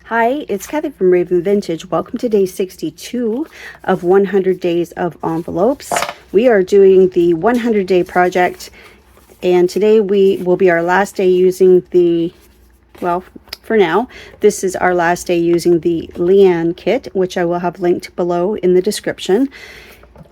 Hi, it's Kathy from Raven Vintage. Welcome to day 62 of 100 days of envelopes. We are doing the 100-day project, and today will be our last day using the, well, for now, this is our last day using the Leanne kit, which I will have linked below in the description.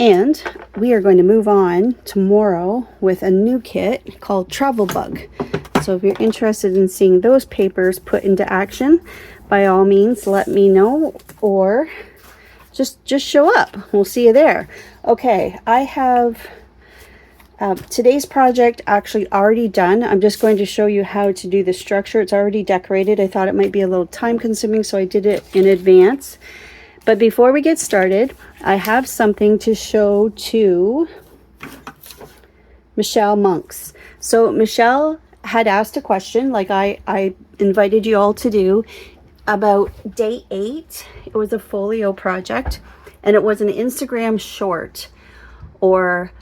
And we are going to move on tomorrow with a new kit called Travel Bug. So if you're interested in seeing those papers put into action, by all means, let me know, or just show up. We'll see you there. Okay, I have today's project actually already done. I'm just going to show you how to do the structure. It's already decorated. I thought it might be a little time consuming, so I did it in advance. But before we get started, I have something to show to Michelle Monks. So Michelle had asked a question, like I invited you all to do, about day 8. It was a folio project, and it was an Instagram short, or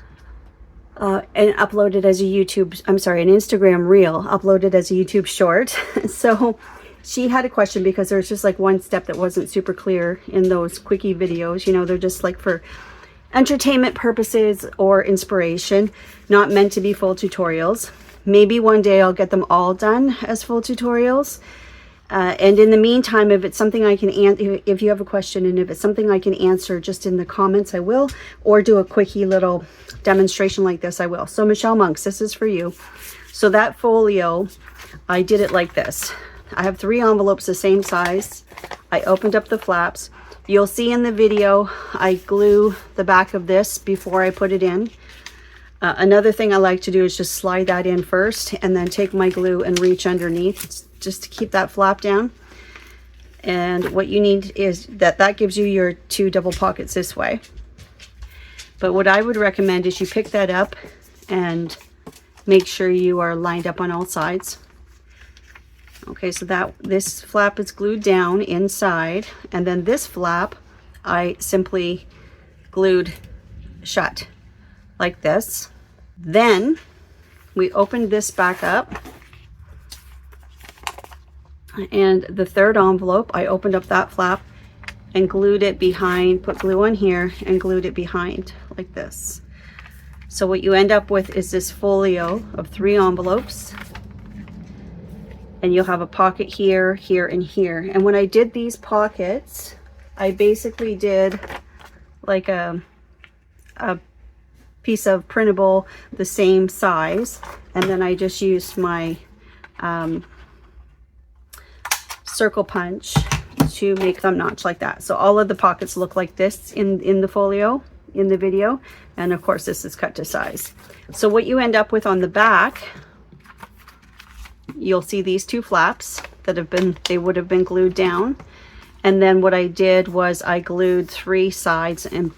and uploaded as a YouTube, I'm sorry, an Instagram reel uploaded as a YouTube short. So she had a question because there's just like one step that wasn't super clear in those quickie videos. You know, they're just like for entertainment purposes or inspiration, not meant to be full tutorials. Maybe one day I'll get them all done as full tutorials. And in the meantime, if it's something I can answer, if you have a question and if it's something I can answer just in the comments, I will, or do a quickie little demonstration like this, I will. So Michelle Monks, this is for you. So that folio, I did it like this. I have 3 envelopes the same size. I opened up the flaps. You'll see in the video, I glue the back of this before I put it in. Another thing I like to do is just slide that in first and then take my glue and reach underneath just to keep that flap down. And what you need is that gives you your 2 double pockets this way. But what I would recommend is you pick that up and make sure you are lined up on all sides. Okay, so this flap is glued down inside, and then this flap I simply glued shut like this. Then we opened this back up, and the 3rd envelope, I opened up that flap and glued it behind, put glue on here and glued it behind like this. So what you end up with is this folio of 3 envelopes, and you'll have a pocket here, here, and here. And when I did these pockets, I basically did like a piece of printable the same size, and then I just used my circle punch to make them notch like that. So all of the pockets look like this in the folio in the video, and of course this is cut to size. So what you end up with on the back, you'll see these 2 flaps that they would have been glued down, and then what I did was I glued 3 sides and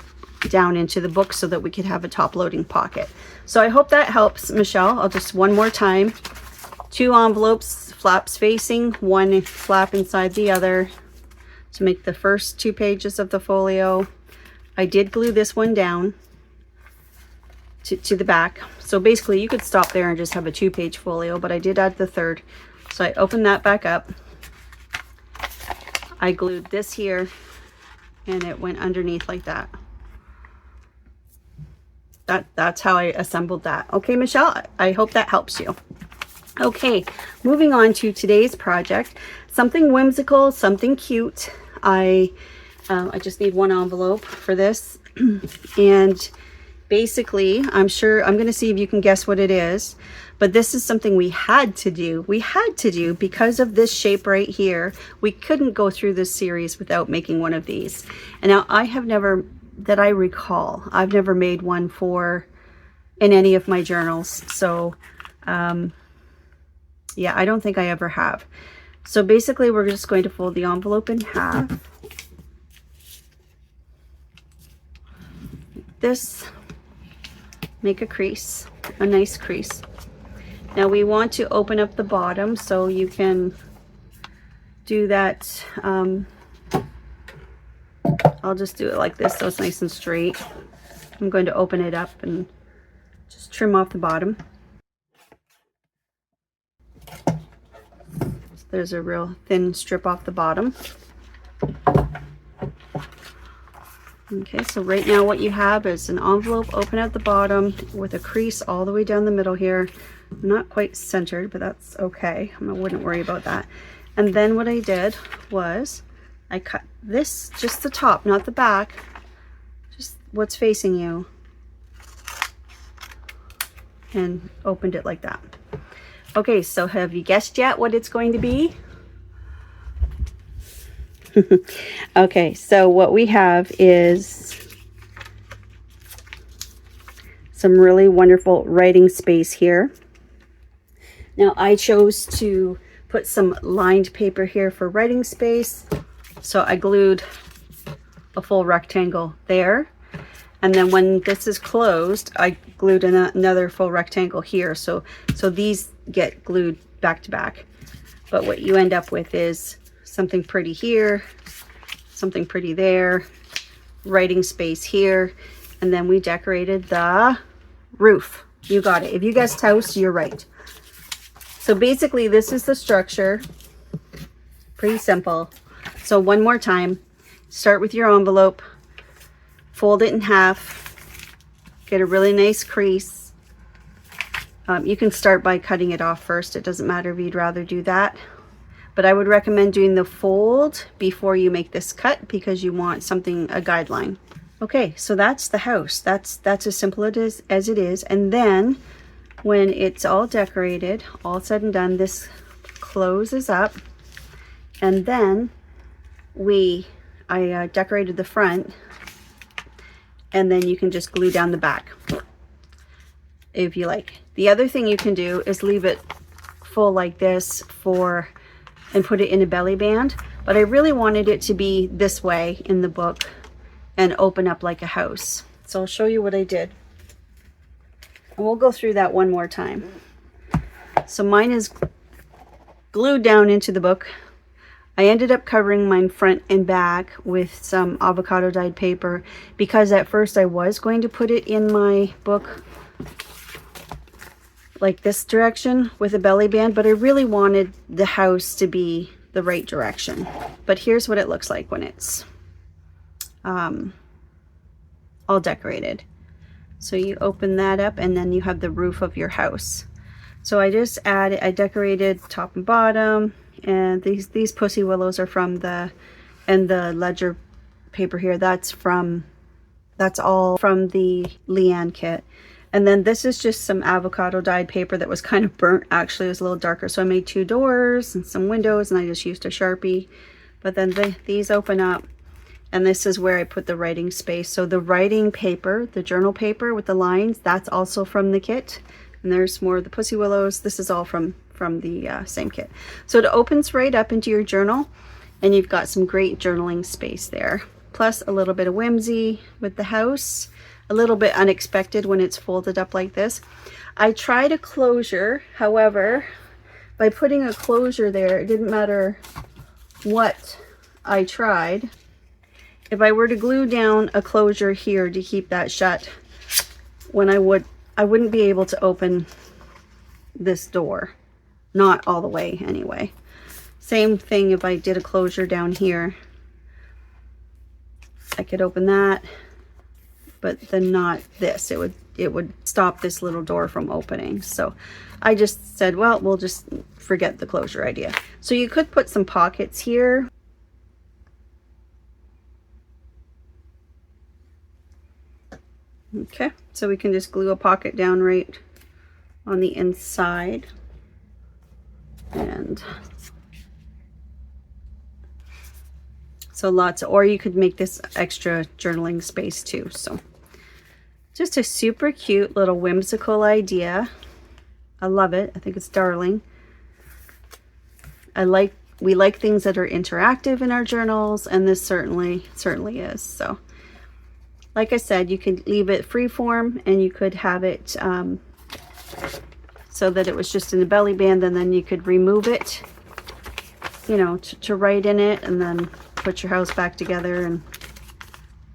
down into the book so that we could have a top loading pocket. So I hope that helps, Michelle. I'll just one more time. 2 envelopes, flaps facing, 1 flap inside the other to make the first 2 pages of the folio. I did glue this one down to the back. So basically you could stop there and just have a 2-page folio, but I did add the 3rd. So I opened that back up. I glued this here and it went underneath like that. That's how I assembled that. Okay, Michelle, I hope that helps you. Okay, moving on to today's project. Something whimsical, something cute. I just need 1 envelope for this. And basically, I'm going to see if you can guess what it is. But this is something we had to do. We had to do because of this shape right here. We couldn't go through this series without making one of these. And now I have never, that I recall, I've never made one in any of my journals. So yeah, I don't think I ever have. So basically we're just going to fold the envelope in half. This, make a crease, a nice crease. Now we want to open up the bottom, so you can do that. I'll just do it like this so it's nice and straight. I'm going to open it up and just trim off the bottom. There's a real thin strip off the bottom. Okay, so right now what you have is an envelope open at the bottom with a crease all the way down the middle here. Not quite centered, but that's okay. I wouldn't worry about that. And then what I did was I cut this, just the top, not the back, just what's facing you, and opened it like that. Okay, so have you guessed yet what it's going to be? Okay, so what we have is some really wonderful writing space here. Now I chose to put some lined paper here for writing space. So I glued a full rectangle there. And then when this is closed, I glued another full rectangle here. So these get glued back to back. But what you end up with is something pretty here, something pretty there, writing space here, and then we decorated the roof. You got it. If you guessed house, you're right. So basically this is the structure. Pretty simple. So one more time, start with your envelope, fold it in half, get a really nice crease. You can start by cutting it off first. It doesn't matter if you'd rather do that. But I would recommend doing the fold before you make this cut because you want something, a guideline. Okay, so that's the house. That's as simple as it is. And then when it's all decorated, all said and done, this closes up. And then I decorated the front, and then you can just glue down the back if you like. The other thing you can do is leave it full like this and put it in a belly band, but I really wanted it to be this way in the book and open up like a house. So I'll show you what I did. And we'll go through that one more time. So mine is glued down into the book. I ended up covering mine front and back with some avocado dyed paper because at first I was going to put it in my book like this direction with a belly band, but I really wanted the house to be the right direction. But here's what it looks like when it's all decorated. So you open that up and then you have the roof of your house. So I decorated top and bottom, and these pussy willows are from the ledger paper here, that's all from the Leanne kit. And then this is just some avocado dyed paper that was kind of burnt. Actually, it was a little darker. So I made 2 doors and some windows, and I just used a Sharpie. But then these open up, and this is where I put the writing space. So the writing paper, the journal paper with the lines, that's also from the kit. And there's more of the pussy willows. This is all from the same kit. So it opens right up into your journal, and you've got some great journaling space there. Plus a little bit of whimsy with the house. A little bit unexpected when it's folded up like this. I tried a closure, however, by putting a closure there, it didn't matter what I tried. If I were to glue down a closure here to keep that shut, I wouldn't be able to open this door. Not all the way anyway. Same thing if I did a closure down here. I could open that, but then not this. It would stop this little door from opening. So I just said, well, we'll just forget the closure idea. So you could put some pockets here. Okay, so we can just glue a pocket down right on the inside. And so or you could make this extra journaling space too. So just a super cute little whimsical idea. I love it. I think it's darling. We like things that are interactive in our journals, and this certainly is. So like I said, you could leave it free form, and you could have it so that it was just in the belly band, and then you could remove it, you know, to write in it, and then put your house back together and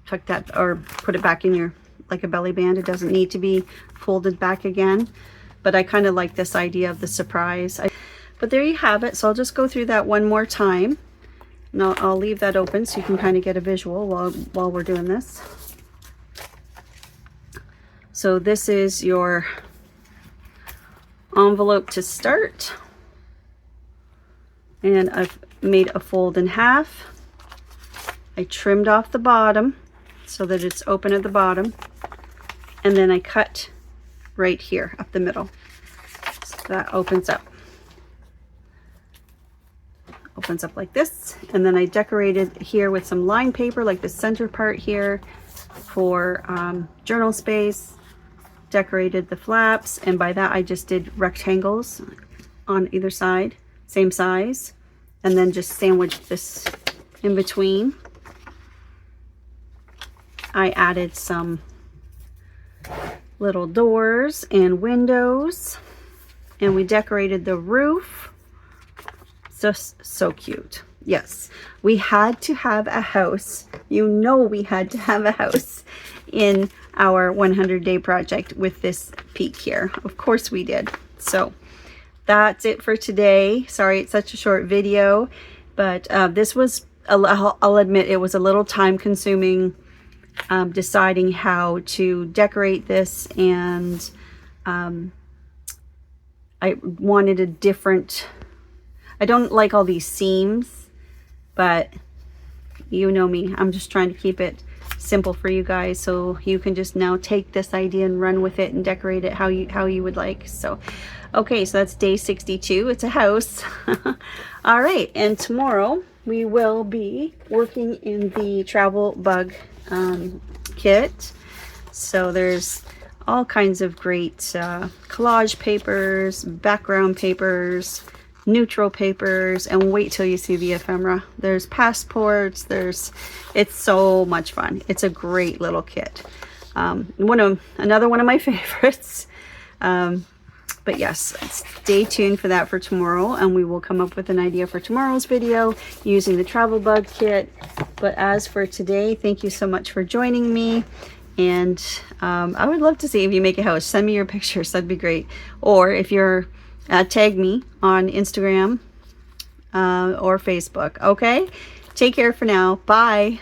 tuck that, or put it back in your, like a belly band. It doesn't need to be folded back again, but I kind of like this idea of the surprise. But there you have it. So I'll just go through that one more time. And I'll leave that open so you can kind of get a visual while we're doing this. So this is your envelope to start. And I've made a fold in half. I trimmed off the bottom so that it's open at the bottom. And then I cut right here up the middle. So that opens up. Opens up like this. And then I decorated here with some line paper, like the center part here for journal space. Decorated the flaps, and by that I just did rectangles on either side, same size, and then just sandwiched this in between. I added some little doors and windows, and we decorated the roof. So cute. Yes, we had to have a house. You know, we had to have a house in our 100-day project with this peak here. Of course we did. So that's it for today. Sorry it's such a short video, but this was, I'll admit, it was a little time consuming deciding how to decorate this, and I wanted a different, I don't like all these seams, but you know me, I'm just trying to keep it simple for you guys, so you can just now take this idea and run with it and decorate it how you would like. So okay, so that's day 62. It's a house. All right, and tomorrow we will be working in the travel bug kit. So there's all kinds of great collage papers, background papers, neutral papers, and wait till you see the ephemera. There's passports, it's so much fun. It's a great little kit. Another one of my favorites. But yes, stay tuned for that for tomorrow, and we will come up with an idea for tomorrow's video using the travel bug kit. But as for today, thank you so much for joining me. And I would love to see if you make a house. Send me your pictures, that'd be great. Or if you're tag me on Instagram or Facebook. Okay, take care for now. Bye.